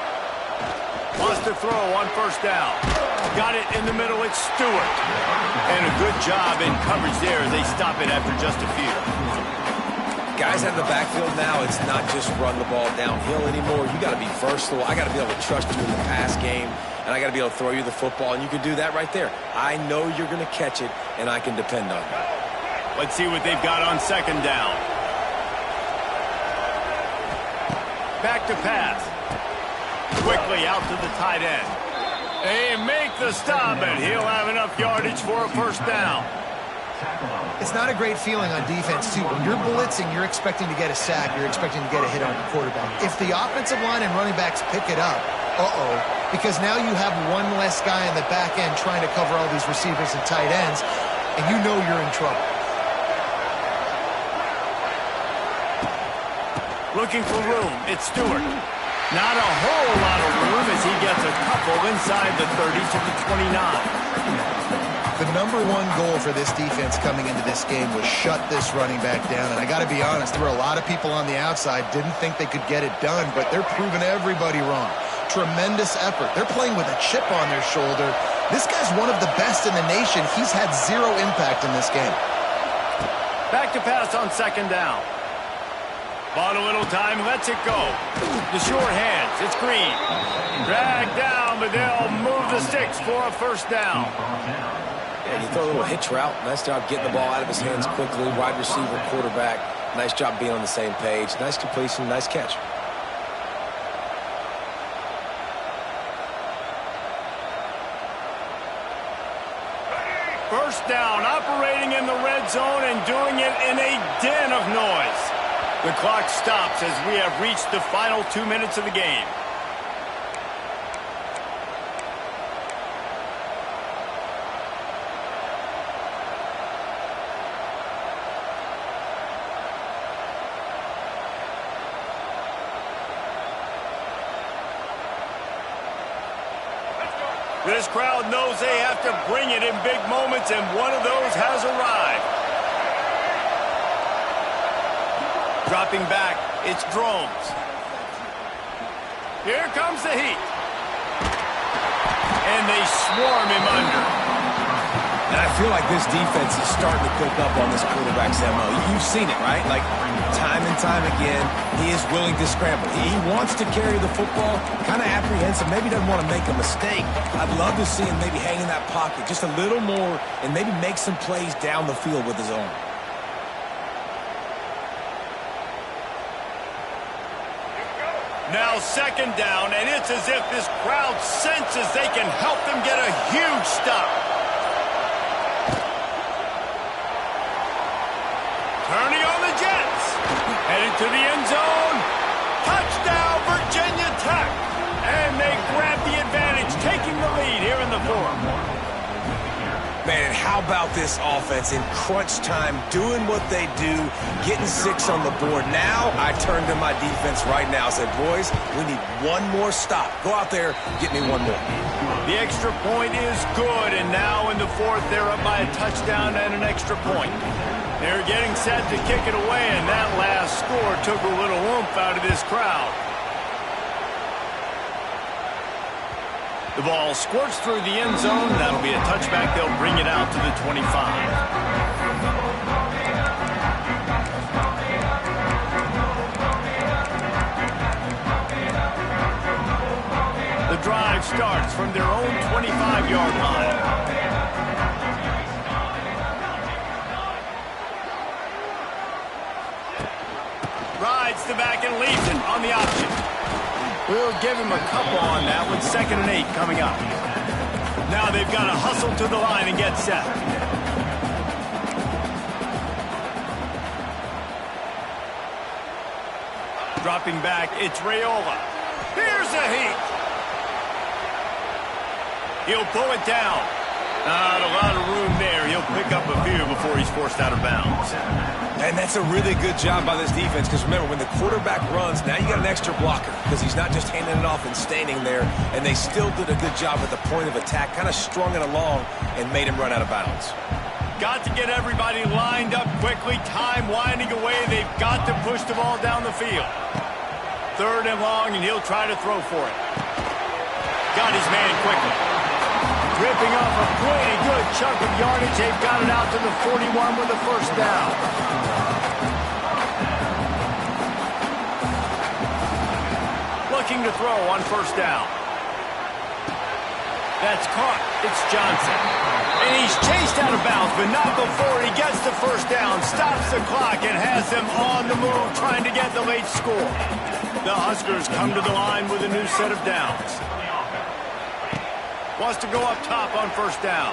Wants to throw on first down. Got it in the middle. It's Stewart. And a good job in coverage there. They stop it after just a few. Guys out of the backfield now, it's not just run the ball downhill anymore. You got to be versatile. I got to be able to trust you in the pass game, and I got to be able to throw you the football, and you can do that right there. I know you're going to catch it, and I can depend on you. Let's see what they've got on second down. Back to pass. Quickly out to the tight end. They make the stop, and he'll have enough yardage for a first down. It's not a great feeling on defense, too. When you're blitzing, you're expecting to get a sack. You're expecting to get a hit on your quarterback. If the offensive line and running backs pick it up, because now you have one less guy in the back end trying to cover all these receivers and tight ends, and you know you're in trouble. Looking for room. It's Stewart. Not a whole lot of room as he gets a couple inside the 30 to the 29. The number one goal for this defense coming into this game was shut this running back down. And I got to be honest, there were a lot of people on the outside didn't think they could get it done, but they're proving everybody wrong. Tremendous effort. They're playing with a chip on their shoulder. This guy's one of the best in the nation. He's had zero impact in this game. Back to pass on second down. Bought a little time, lets it go. The short hands, it's Green. Dragged down, but they'll move the sticks for a first down. And you throw a little hitch route. Nice job getting the ball out of his hands quickly. Wide receiver, quarterback. Nice job being on the same page. Nice completion, nice catch. First down, operating in the red zone and doing it in a den of noise. The clock stops as we have reached the final 2 minutes of the game. This crowd knows they have to bring it in big moments, and one of those has arrived. Dropping back, it's Drones. Here comes the heat. And they swarm him under. And I feel like this defense is starting to pick up on this quarterback's MO. You've seen it, right? Like, time and time again, he is willing to scramble. He wants to carry the football, kind of apprehensive, maybe doesn't want to make a mistake. I'd love to see him maybe hang in that pocket just a little more and maybe make some plays down the field with his own. Now second down, and it's as if this crowd senses they can help them get a huge stop. Turning on the Jets. Headed to the end zone. Touchdown, Virginia Tech. And they grab the advantage, taking the lead here in the fourth. Man, how about this offense in crunch time, doing what they do, getting 6 on the board. Now I turn to my defense right now and say, boys, we need one more stop. Go out there, get me one more. The extra point is good, and now in the fourth, they're up by a touchdown and an extra point. They're getting set to kick it away, and that last score took a little oomph out of this crowd. The ball squirts through the end zone. That'll be a touchback. They'll bring it out to the 25. The drive starts from their own 25-yard line. Rides the back and leaves it on the option. We'll give him a couple on that with 2nd and 8 coming up. Now they've got to hustle to the line and get set. Dropping back, it's Raiola. Here's a heat. He'll pull it down. Not a lot of room there. He'll pick up a few before he's forced out of bounds. And that's a really good job by this defense, because remember, when the quarterback runs, now you got an extra blocker, because he's not just handing it off and standing there, and they still did a good job at the point of attack, kind of strung it along and made him run out of bounds. Got to get everybody lined up quickly, time winding away. They've got to push the ball down the field. 3rd and long, and he'll try to throw for it. Got his man quickly. Ripping off a pretty good chunk of yardage. They've got it out to the 41 with the first down. looking to throw on first down. That's caught. It's Johnson. And he's chased out of bounds, but not before he gets the first down, stops the clock, and has them on the move trying to get the late score. The Huskers come to the line with a new set of downs. Wants to go up top on first down.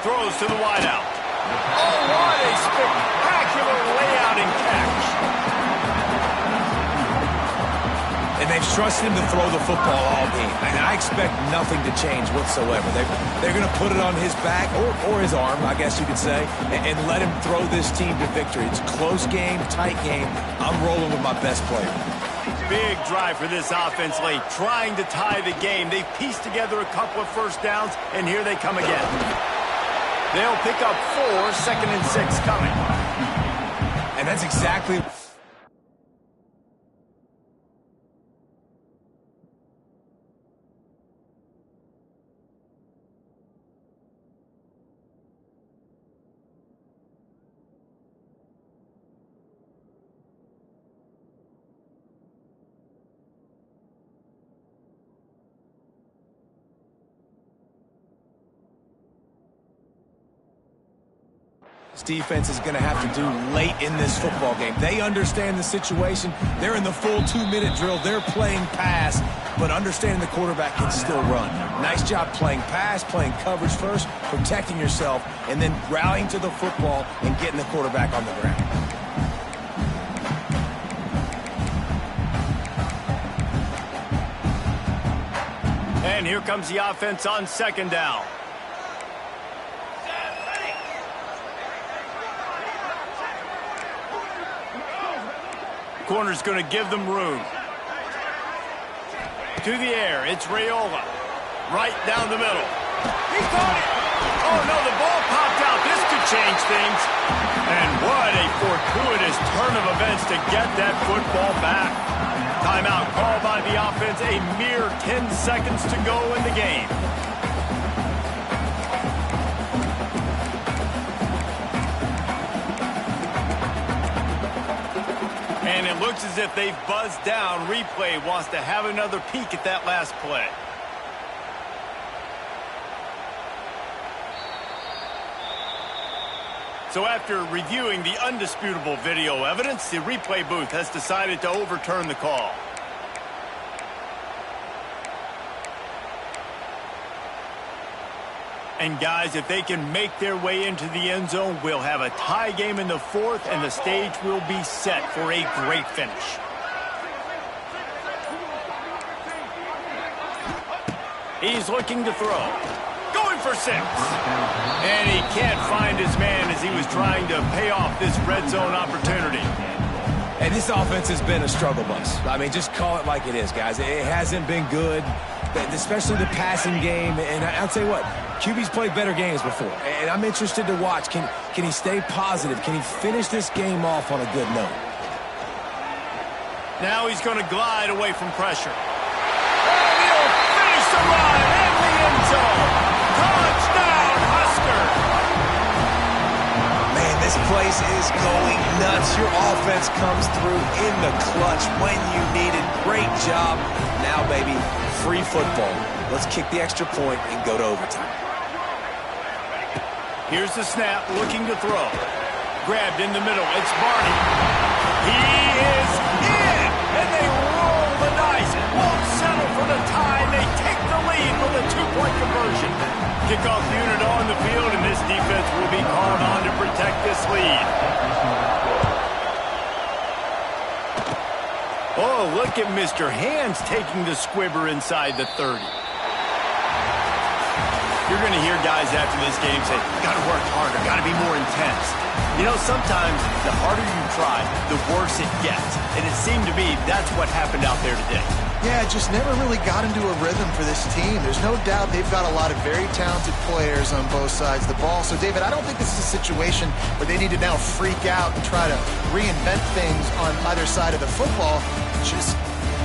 Throws to the wideout. Oh, what a spectacular layout and catch. And they've trusted him to throw the football all game. And I expect nothing to change whatsoever. They're going to put it on his back, or his arm, I guess you could say, and let him throw this team to victory. It's a close game, tight game. I'm rolling with my best player. Big drive for this offense late, trying to tie the game. They've pieced together a couple of first downs, and here they come again. They'll pick up 4, 2nd and 6 coming. And that's exactly... This defense is going to have to do late in this football game. They understand the situation. They're in the full 2-minute drill. They're playing pass, but understanding the quarterback can still run. Nice job playing pass, playing coverage first, protecting yourself, and then rallying to the football and getting the quarterback on the ground. And here comes the offense on second down. Corner's going to give them room. To the air, it's Raiola. Right down the middle. He caught it! Oh, no, the ball popped out. This could change things. And what a fortuitous turn of events to get that football back. Timeout called by the offense. A mere 10 seconds to go in the game. And it looks as if they've buzzed down. Replay wants to have another peek at that last play. So after reviewing the undisputable video evidence, the replay booth has decided to overturn the call. And guys, if they can make their way into the end zone, we'll have a tie game in the fourth, and the stage will be set for a great finish. He's looking to throw. Going for 6. And he can't find his man as he was trying to pay off this red zone opportunity. And this offense has been a struggle bus. I mean, just call it like it is, guys. It hasn't been good, especially the passing game. And I'll tell you what, QB's played better games before. And I'm interested to watch. Can he stay positive? Can he finish this game off on a good note? Now he's going to glide away from pressure. And he'll finish the run in the end zone. Touchdown, Husker! Man, this place is going nuts. Your offense comes through in the clutch when you need it. Great job. Now, baby, free football. Let's kick the extra point and go to overtime. Here's the snap, looking to throw. Grabbed in the middle. It's Barney. He is in! And they roll the dice. Won't settle for the tie. They take the lead with a 2-point conversion. Kickoff unit on the field, and this defense will be called on to protect this lead. Oh, look at Mr. Hands taking the squibber inside the 30. You're going to hear guys after this game say, got to work harder, got to be more intense. You know, sometimes the harder you try, the worse it gets. And it seemed to me that's what happened out there today. Yeah, just never really got into a rhythm for this team. There's no doubt they've got a lot of very talented players on both sides of the ball. So, David, I don't think this is a situation where they need to now freak out and try to reinvent things on either side of the football. Just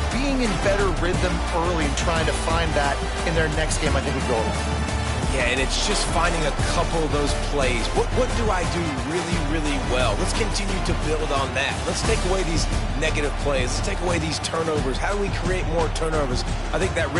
being in better rhythm early and trying to find that in their next game, I think would go along. Yeah, and it's just finding a couple of those plays. What do I do really, really well? Let's continue to build on that. Let's take away these negative plays. Let's take away these turnovers. How do we create more turnovers? I think that rhythm